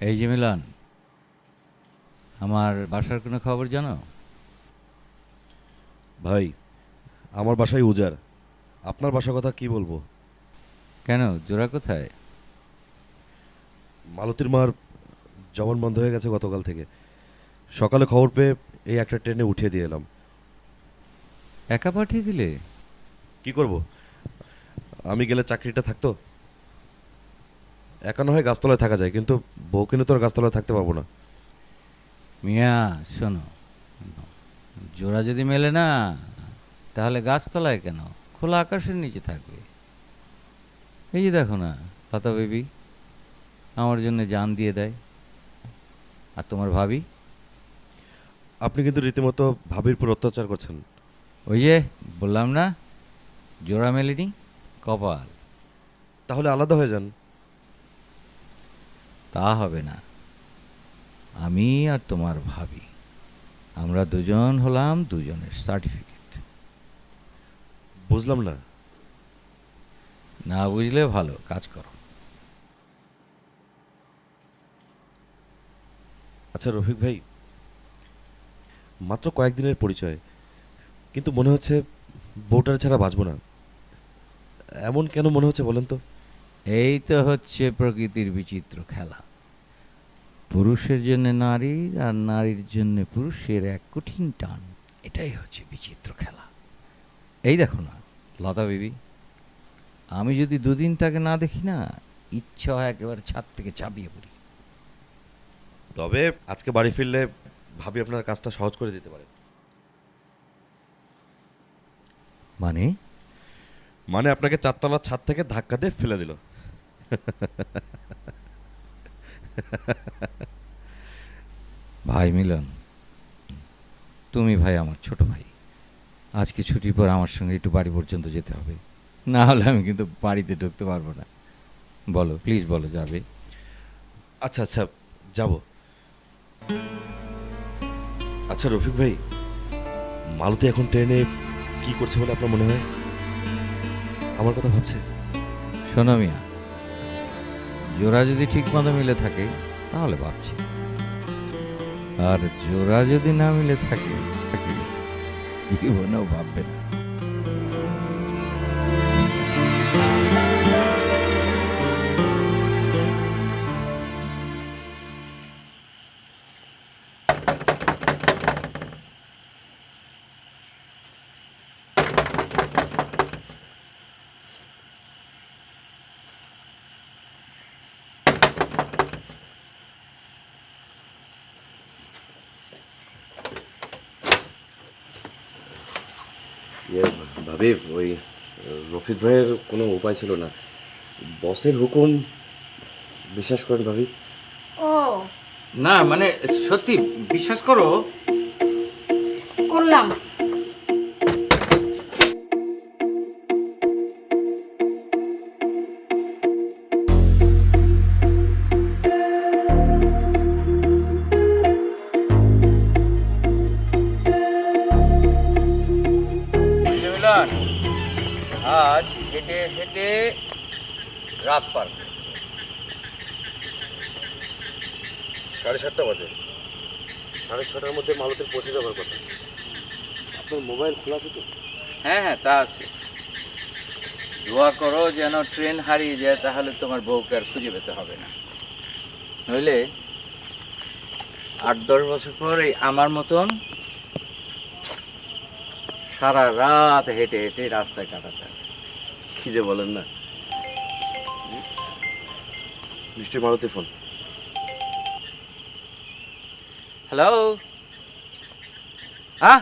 এই যে মিলন, আমার বাসার কোনো খবর জানো? ভাই, আমার বাসায় উজাড়। আপনার বাসার কথা কি বলবো? কেন, জোড়া কোথায়? মালতীর মার জবান বন্ধ হয়ে গেছে গতকাল থেকে। সকালে খবর পেয়ে এই একটা ট্রেনে উঠিয়ে দিয়ে এলাম। একা পাঠিয়ে দিলে? কি করব? আমি গেলে চাকরিটা থাকতো। একা না হয় গাছতলায় থাকা যায়, কিন্তু বউ কিনে তো আর গাছতলায় থাকতে পারবো না। মিয়া শোনো, জোড়া যদি মেলে না, তাহলে গাছতলায় কেন, খোলা আকাশের নিচে থাকবে। এই যে দেখো না, লতা বেবি আমার জন্য জান দিয়ে দেয়। আর তোমার ভাবি? আপনি কিন্তু রীতিমতো ভাবির উপর অত্যাচার করছেন। ওই যে বললাম না, জোড়া মেলেনি, কপাল। তাহলে আলাদা হয়ে যান। তা হবে না। আমি আর তোমার ভাবি, আমরা দুজন হলাম দুজনের সার্টিফিকেট। বুঝলাম না। না বুঝলে ভালো, কাজ করো। আচ্ছা রফিক ভাই, মাত্র কয়েকদিনের পরিচয়, কিন্তু মনে হচ্ছে বউটার ছাড়া বাঁচবো না। এমন কেন মনে হচ্ছে বলেন তো? এই তো হচ্ছে প্রকৃতির বিচিত্র খেলা। পুরুষের জন্য নারী, আর নারীর জন্য পুরুষের এক কঠিন টান। এটাই হচ্ছে বিচিত্র খেলা। এই দেখো না, লতা বিবি, আমি যদি দুদিন তাকে না দেখি না, ইচ্ছা হয় একেবারে ছাদ থেকে চাপিয়ে পড়ি। তবে আজকে বাড়ি ফিরলে ভাবি আপনার কাজটা সহজ করে দিতে পারে। মানে? মানে আপনাকে চারতলার ছাদ থেকে ধাক্কা দিয়ে ফেলে দিল। ভাই মিলন, তুমি ভাই আমার ছোট ভাই। আজকে ছুটির পর আমার সঙ্গে একটু বাড়ি পর্যন্ত যেতে হবে, না হলে আমি কিন্তু বাড়িতে ঢুকতে পারবো না। বলো প্লিজ, বলো যাবে? আচ্ছা আচ্ছা, যাব। আচ্ছা রফিক ভাই, মালতী এখন ট্রেনে কি করছে বলে আপনার মনে হয়? আমার কথা ভাবছে? শোনো মিয়া, জোড়া যদি ঠিক মতো মিলে থাকে তাহলে ভাবছি, আর জোড়া যদি না মিলে থাকে জীবনেও ভাববে না। ইয়ে, ভাবি, ওই রফিক ভাইয়ের কোনো উপায় ছিল না। বসের হুকুম বিশ্বাস করেন ভাবি। ও, না মানে, সত্যি বিশ্বাস করো। করলাম। মিলন, আজ হেঁটে হেঁটে রাত পার করব। 7:30 বাজে। 6:30টার মধ্যে মালতীর পৌঁছে যাবার কথা। আপনার মোবাইল খোলা আছে তো? হ্যাঁ হ্যাঁ, তা আছে। দোয়া করো যেন ট্রেন হারিয়ে যায়, তাহলে তোমার বউকে আর খুঁজে পেতে হবে না। নইলে 8-10 বছর পর এই আমার মতন সারা রাত হেঁটে হেঁটে রাস্তায় কাটাতে হবে। কি যে বলেন না। নিশ্চয়ই মালতীর ফোন। হ্যালো, হ্যাঁ,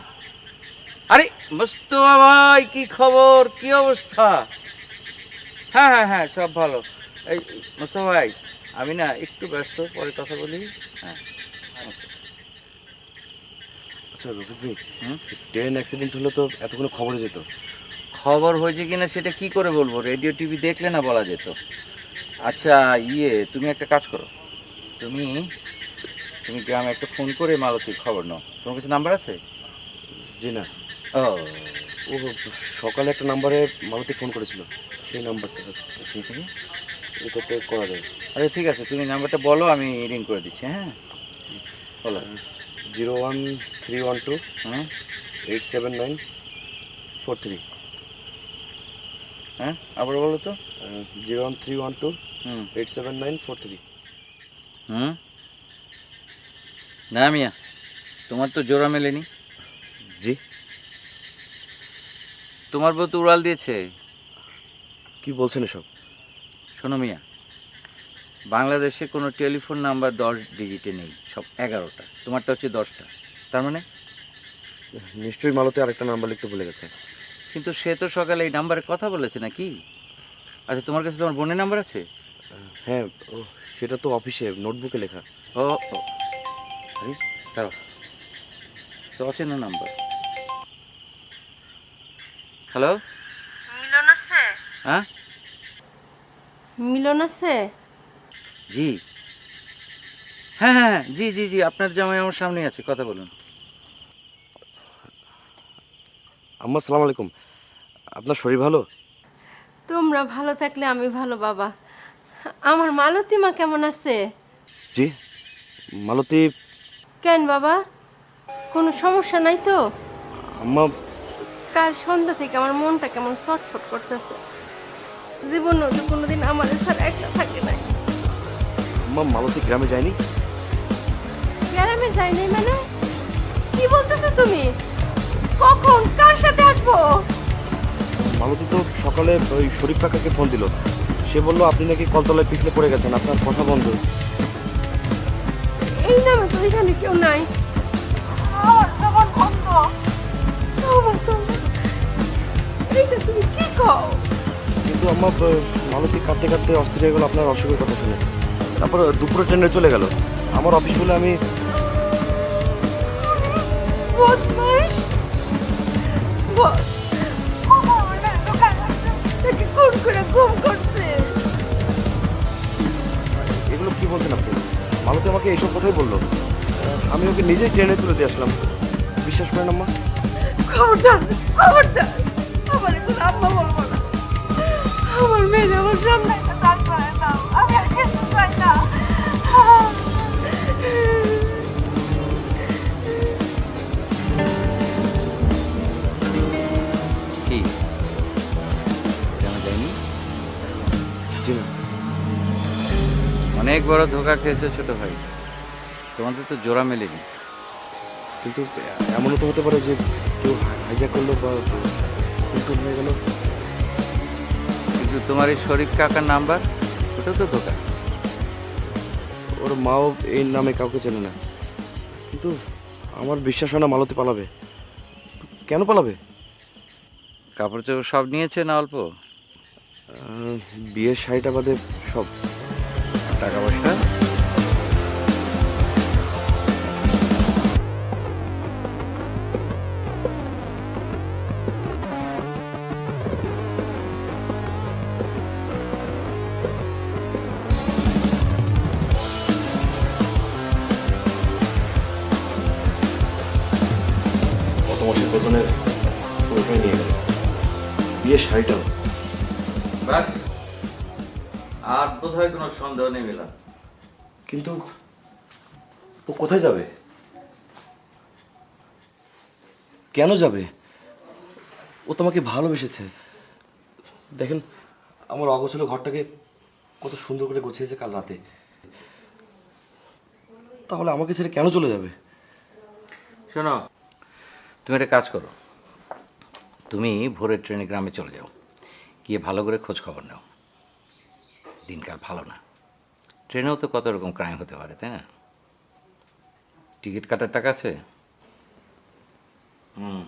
আরে মোস্তফা ভাই, কি খবর, কি অবস্থা? হ্যাঁ হ্যাঁ হ্যাঁ, সব ভালো। এই মোস্তফা ভাই, আমি না একটু ব্যস্ত, পরে কথা বলি। হ্যাঁ, আচ্ছা। আচ্ছা রফিক ভাই, হুম, ট্রেন অ্যাক্সিডেন্ট হলে তো এতক্ষণ খবরে যেত। খবর হয়েছে কিনা সেটা কি করে বলবো, রেডিও টিভি দেখলে না বলা যেত। আচ্ছা, তুমি একটা কাজ করো, তুমি তুমি গ্রামে একটা ফোন করে মালতীর খবর নাও। তোমার কাছে নাম্বার আছে? জি না। ও, ও, সকালে একটা নাম্বারে মালতী ফোন করেছিল, সেই নাম্বারটা। ঠিক আছে। এটাতে করা যায়। আচ্ছা ঠিক আছে, তুমি নাম্বারটা বলো, আমি রিং করে দিচ্ছি। হ্যাঁ বলো। 01312 হ্যাঁ 87943। হ্যাঁ আবার বলো তো। 01312 হুম 87943। হুম না মিয়া, তোমার তো জোড়া মেলেনি। জি, তোমার বউ তো উড়াল দিয়েছে। কি বলছেন এসব? শোনো মিয়া, বাংলাদেশে কোনো টেলিফোন নাম্বার 10 ডিজিটে নেই, সব 11টা, তোমারটা হচ্ছে 10টা। তার মানে? নিশ্চয়ই মালতী আরেকটা নাম্বার লিখতে ভুলে গেছে। কিন্তু সে তো সকালে এই নাম্বারে কথা বলেছে নাকি? আচ্ছা তোমার কাছে তোমার বোনের নাম্বার আছে? হ্যাঁ, ও সেটা তো অফিসে নোটবুকে লেখা। ও ও, আরে দাঁড়াও, তো অচেনা নাম্বার। হ্যালো। মিলন আছে? হ্যাঁ মিলন আছে? জি, হ্যাঁ হ্যাঁ হ্যাঁ, জি জি জি, আপনার জামাই আমার সামনেই আছে, কথা বলুন। আম্মা সালাম আলাইকুম। আপনার শরীর ভালো? তোমরা ভালো থাকলে আমি ভালো বাবা। আমার মালতী মা কেমন আছে? জি, মালতী। কেন বাবা, কোনো সমস্যা নাই তো? আম্মা, কাল সন্ধ্যা থেকে আমার মনটা কেমন ছটফট করতেছে। জীবন তো কোনোদিন আমার ছাড়া একটা থাকে নাই। আম্মা মালতী গ্রামে যায়নি? গ্রামে যাই নাই মানে? কি বলতেছো তুমি? কখন, কার সাথে আসবো? মালতী তো সকালে ওই শরীফ কাকাকে ফোন দিল। সে বললো আপনি নাকি কলতলায় পিছলে পড়ে গেছেন, আপনার কথা বন্ধ। এই নামে তো এখানে কেউ নাই। আমার জবান বন্ধ। তওবা, তওবা। এইটা তুমি কি কও? কিন্তু আম্মা, মালতী কাঁদতে কাঁদতে অস্থির হয়ে গেল আপনার অসুখের কথা শুনে। তারপর দুপুরে ট্রেনে চলে গেল। আমার অফিস বলে আমি। বদমাইশ। বদ। আমার না দোকান আছে। তাকে খুন করে গুম করছে। এগুলো কি বলছেন আপনি? মালতী আমাকে এইসব কথাই বললো। আমি ওকে নিজেই ট্রেনে তুলে দিয়ে আসলাম। বিশ্বাস করেন আম্মা? খবরদার, খবরদার। আমার এখন আম্মা বলবো না। আমার মেয়ে আমার সামনে একটা দাঁড় করায় দাও। আমি আর কিছু চাই না। কি জানা যায়নি? জি না। অনেক বড় ধোকা খেয়েছে ছোট ভাই, তোমাদের তো জোড়া মেলেনি। কিন্তু এমনও তো হতে পারে যে কেউ হাইজ্যাক করলো বা খুন হয়ে গেল। কিন্তু তোমার এই শরীফ কাকার নাম্বার, ওটা তো ধোকা। ওর মাও এই নামে কাউকে চেনে না। কিন্তু আমার বিশ্বাস হয় না মালতী পালাবে। কেন পালাবে? কাপড় চোপড় সব নিয়েছে না অল্প? বিয়ের শাড়িটা বাদে সব। টাকা পয়সা? গত মাসের বেতনের পুরোটাই নিয়ে গেল, বিয়ের শাড়িটাও। ব্যাস, আর বোধ হয় কোনো সন্দেহ নেই মিলন। কিন্তু ও কোথায় যাবে? কেন যাবে? ও তোমাকে ভালোবেসেছে। দেখেন, আমার অগোছালো ঘরটাকে কত সুন্দর করে গুছিয়েছে কাল রাতে। তাহলে আমাকে ছেড়ে কেন চলে যাবে? শোনো, তুমি একটা কাজ করো, তুমি ভোরের ট্রেনে গ্রামে চলে যাও, গিয়ে ভালো করে খোঁজ খবর নাও। দিনকাল ভালো না, ট্রেনেও তো কত রকম ক্রাইম হতে পারে, তাই না? টিকিট কাটার টাকা আছে? হুম